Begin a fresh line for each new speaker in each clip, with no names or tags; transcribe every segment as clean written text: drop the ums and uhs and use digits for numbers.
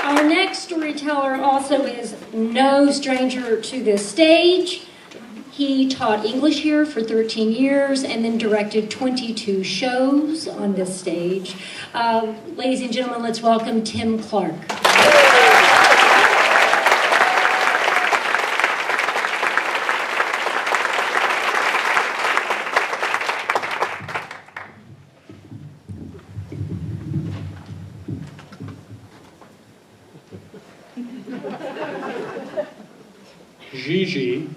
Our next storyteller also is no stranger to this stage. He taught English here for 13 years and then directed 22 shows on this stage. Ladies and gentlemen, let's welcome Tim Clark.
Gigi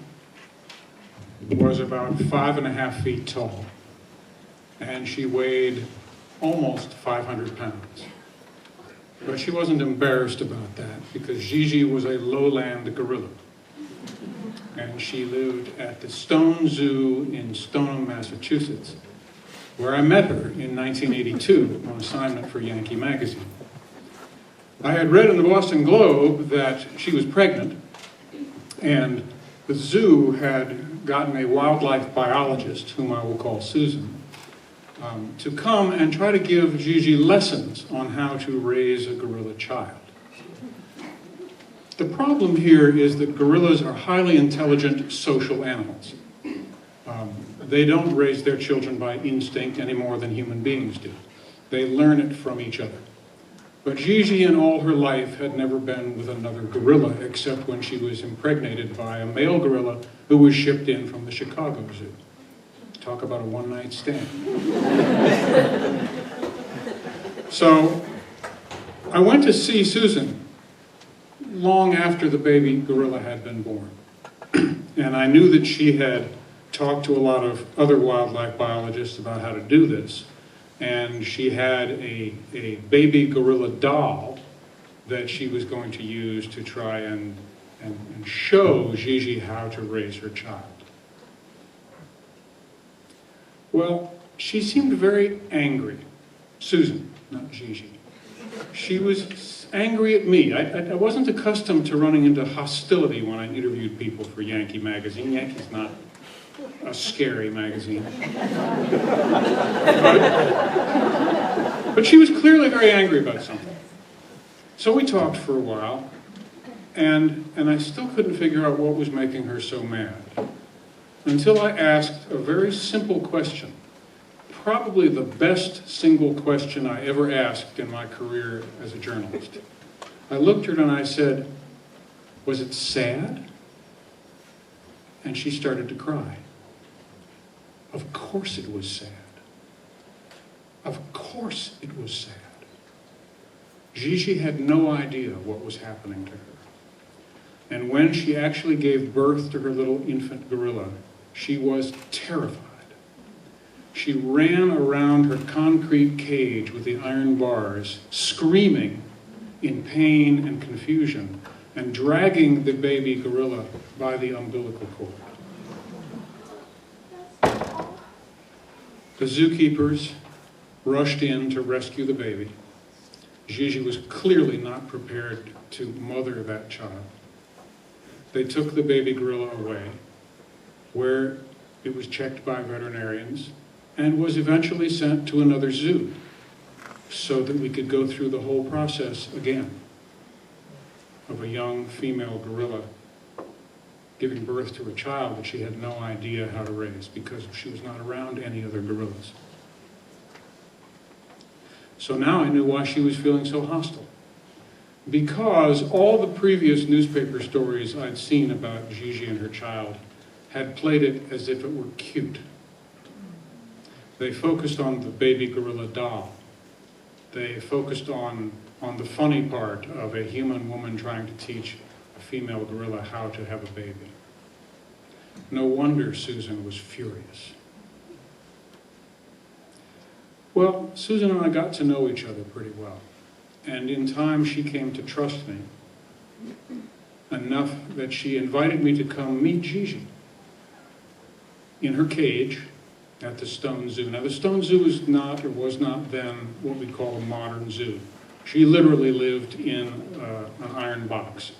was about 5.5 feet tall, and she weighed almost 500 pounds. But she wasn't embarrassed about that, because Gigi was a lowland gorilla. And she lived at the Stone Zoo in Stoneham, Massachusetts, where I met her in 1982 on assignment for Yankee Magazine. I had read in the Boston Globe that she was pregnant, and the zoo had gotten a wildlife biologist, whom I will call Susan, to come and try to give Gigi lessons on how to raise a gorilla child. The problem here is that gorillas are highly intelligent social animals. They don't raise their children by instinct any more than human beings do. They learn it from each other. But Gigi in all her life had never been with another gorilla, except when she was impregnated by a male gorilla who was shipped in from the Chicago Zoo. Talk about a one-night stand. So I went to see Susan long after the baby gorilla had been born. And I knew that she had talked to a lot of other wildlife biologists about how to do this. And she had a baby gorilla doll that she was going to use to try and show Gigi how to raise her child. Well, she seemed very angry. Susan, not Gigi. She was angry at me. I wasn't accustomed to running into hostility when I interviewed people for Yankee Magazine. Yankee's not a scary magazine. But she was clearly very angry about something. So we talked for a while, and I still couldn't figure out what was making her so mad. Until I asked a very simple question, probably the best single question I ever asked in my career as a journalist. I looked at her and I said, "Was it sad?" And she started to cry. Of course it was sad. Of course it was sad. Gigi had no idea what was happening to her. And when she actually gave birth to her little infant gorilla, she was terrified. She ran around her concrete cage with the iron bars, screaming in pain and confusion, and dragging the baby gorilla by the umbilical cord. The zookeepers rushed in to rescue the baby. Gigi was clearly not prepared to mother that child. They took the baby gorilla away, where it was checked by veterinarians and was eventually sent to another zoo so that we could go through the whole process again of a young female gorilla giving birth to a child that she had no idea how to raise because she was not around any other gorillas. So now I knew why she was feeling so hostile. Because all the previous newspaper stories I'd seen about Gigi and her child had played it as if it were cute. They focused on the baby gorilla doll. They focused on the funny part of a human woman trying to teach a female gorilla how to have a baby. No wonder Susan was furious. Well, Susan and I got to know each other pretty well. And in time, she came to trust me enough that she invited me to come meet Gigi in her cage at the Stone Zoo. Now, the Stone Zoo is not, or was not then, what we call a modern zoo. She literally lived in an iron box.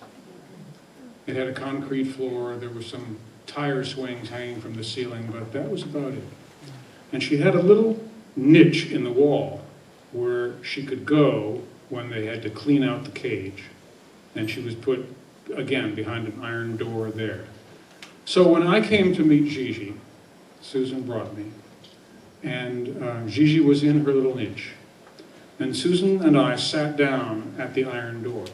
It had a concrete floor. There were some tire swings hanging from the ceiling, but that was about it. And she had a little niche in the wall where she could go when they had to clean out the cage And she was put, again, behind an iron door there. So when I came to meet Gigi, Susan brought me, and Gigi was in her little niche. And Susan and I sat down at the iron door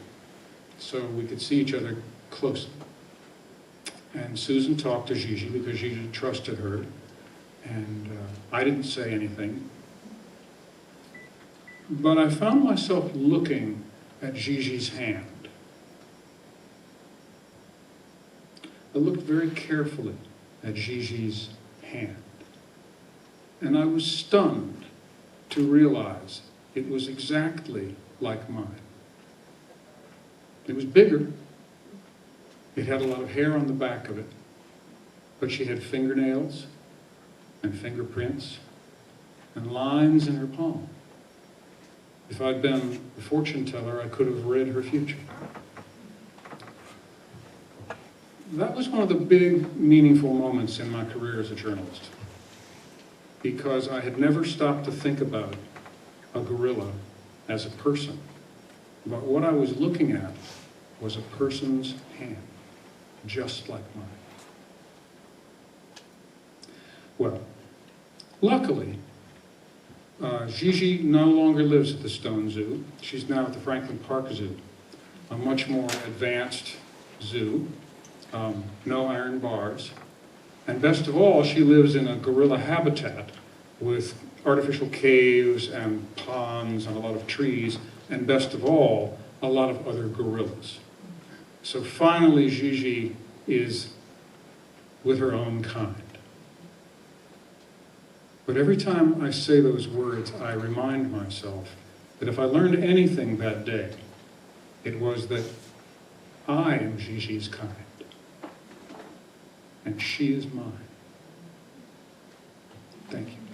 so we could see each other closely. And Susan talked to Gigi because Gigi trusted her, and I didn't say anything. But I found myself looking at Gigi's hand. I looked very carefully at Gigi's hand. And I was stunned to realize it was exactly like mine. It was bigger. It had a lot of hair on the back of it. But she had fingernails and fingerprints and lines in her palm. If I'd been a fortune teller, I could have read her future. That was one of the big, meaningful moments in my career as a journalist, because I had never stopped to think about a gorilla as a person. But what I was looking at was a person's hand, just like mine. Well, luckily, Gigi no longer lives at the Stone Zoo. She's now at the Franklin Park Zoo, a much more advanced zoo, no iron bars. And best of all, she lives in a gorilla habitat with artificial caves and ponds and a lot of trees, and best of all, a lot of other gorillas. So finally, Gigi is with her own kind. But every time I say those words, I remind myself that if I learned anything that day, it was that I am Gigi's kind, and she is mine. Thank you.